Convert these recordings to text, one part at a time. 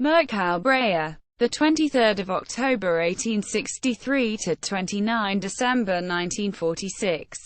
Mirko Breyer, the 23rd of October 1863 to 29 December 1946,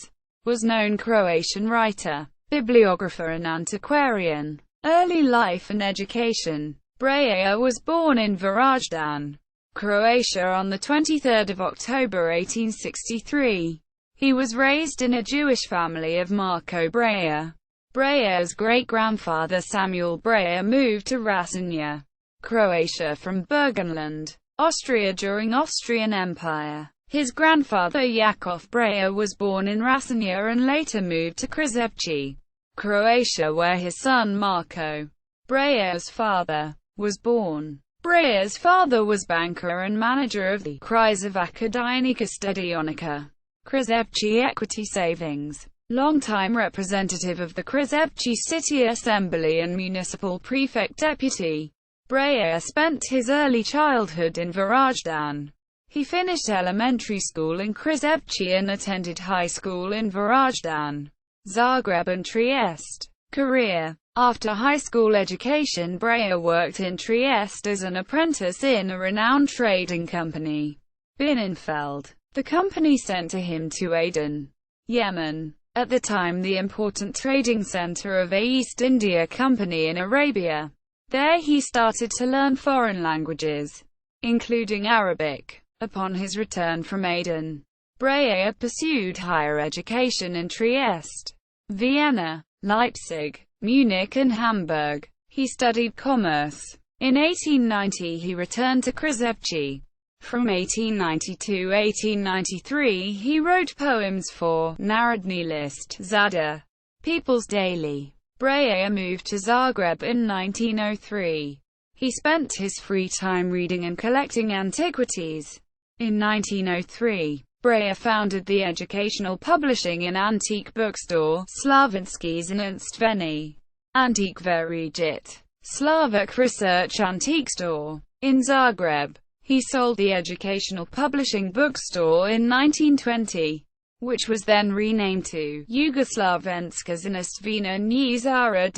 was known Croatian writer, bibliographer and antiquarian. Early life and education. Breyer was born in Varaždin, Croatia on the 23rd of October 1863. He was raised in a Jewish family of Mirko Breyer. Breyer's great-grandfather Samuel Breyer moved to Rasenia, Croatia from Burgenland, Austria during Austrian Empire. His grandfather Jakov Breyer was born in Rasenia and later moved to Križevci, Croatia, where his son Marko, Breyer's father, was born. Breyer's father was banker and manager of the Križevaka Dienika Studionica, Križevci Equity Savings, longtime representative of the Križevci City Assembly and municipal prefect deputy. Breyer spent his early childhood in Varaždin. He finished elementary school in Križevci and attended high school in Varaždin, Zagreb and Trieste. Career. After high school education, Breyer worked in Trieste as an apprentice in a renowned trading company, Binnenfeld. The company sent him to Aden, Yemen, at the time the important trading center of the East India Company in Arabia. There he started to learn foreign languages, including Arabic. Upon his return from Aden, Breyer pursued higher education in Trieste, Vienna, Leipzig, Munich and Hamburg. He studied commerce. In 1890 he returned to Križevci. From 1890 to 1893 he wrote poems for Narodni list, Zada, People's Daily. Breyer moved to Zagreb in 1903. He spent his free time reading and collecting antiquities. In 1903, Breyer founded the educational publishing and antique bookstore, Slavinsky Znanstveni Antiquariat, Slavic Research Antique Store, in Zagreb. He sold the educational publishing bookstore in 1920, which was then renamed to Jugoslavenska Znanstvena knjižara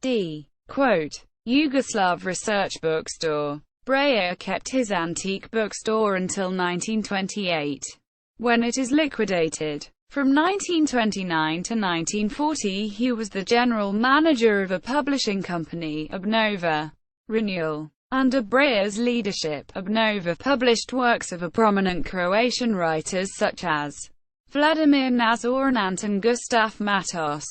d. Yugoslav Research Bookstore. Breyer kept his antique bookstore until 1928, when it is liquidated. From 1929 to 1940 he was the general manager of a publishing company, Obnova Renewal. Under Breyer's leadership, Obnova published works of prominent Croatian writers such as Vladimir Nazor and Anton Gustaf Matos.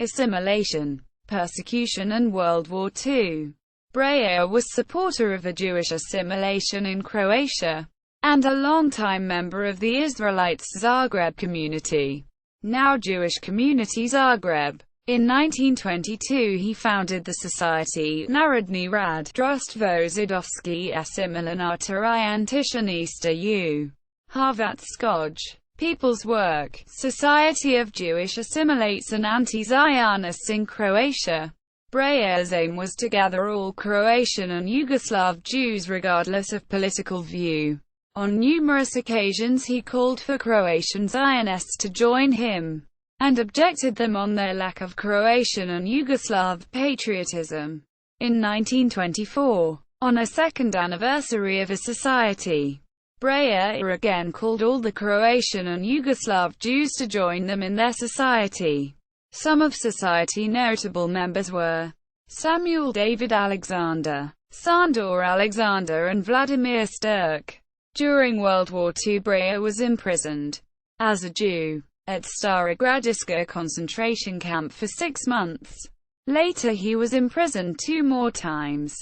Assimilation, persecution and World War II. Breyer was supporter of a Jewish assimilation in Croatia, and a longtime member of the Israelites Zagreb community, now Jewish Community Zagreb. In 1922 he founded the society Narodni rad Društvo Židovski Asimilanata I Antisionista u Hrvatskoj. People's Work, Society of Jewish Assimilates and Anti-Zionists in Croatia. Breyer's aim was to gather all Croatian and Yugoslav Jews regardless of political view. On numerous occasions he called for Croatian Zionists to join him, and objected them on their lack of Croatian and Yugoslav patriotism. In 1924, on a second anniversary of his society, Breyer again called all the Croatian and Yugoslav Jews to join them in their society. Some of society notable members were Samuel David Alexander, Sandor Alexander and Vladimir Sturk. During World War II Breyer was imprisoned as a Jew at Stara Gradiška concentration camp for 6 months. Later he was imprisoned 2 more times.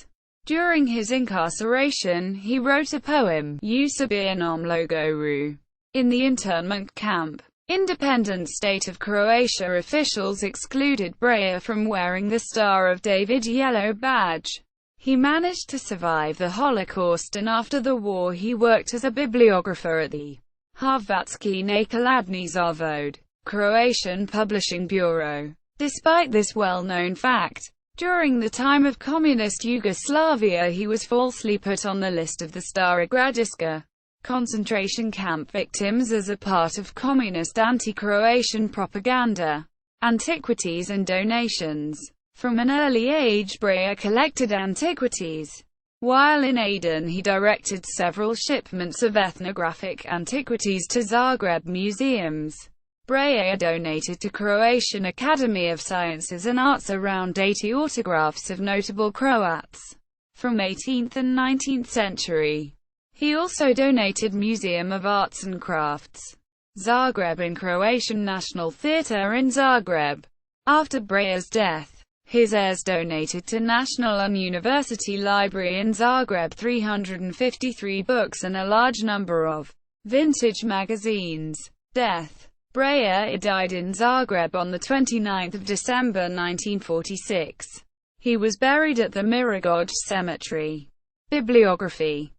During his incarceration, he wrote a poem, Usabirnom Logoru, in the internment camp. Independent state of Croatia officials excluded Breyer from wearing the Star of David yellow badge. He managed to survive the Holocaust, and after the war he worked as a bibliographer at the Hrvatski Nakladni Zavod, Croatian Publishing Bureau. Despite this well-known fact, during the time of communist Yugoslavia he was falsely put on the list of the Stara Gradiška concentration camp victims as a part of communist anti-Croatian propaganda. Antiquities and donations. From an early age Breyer collected antiquities. While in Aden, he directed several shipments of ethnographic antiquities to Zagreb museums. Breyer donated to Croatian Academy of Sciences and Arts around 80 autographs of notable Croats from 18th and 19th century. He also donated Museum of Arts and Crafts, Zagreb and Croatian National Theatre in Zagreb. After Breyer's death, his heirs donated to National and University Library in Zagreb 353 books and a large number of vintage magazines. Death. Breyer died in Zagreb on 29 December 1946. He was buried at the Mirogoj Cemetery. Bibliography.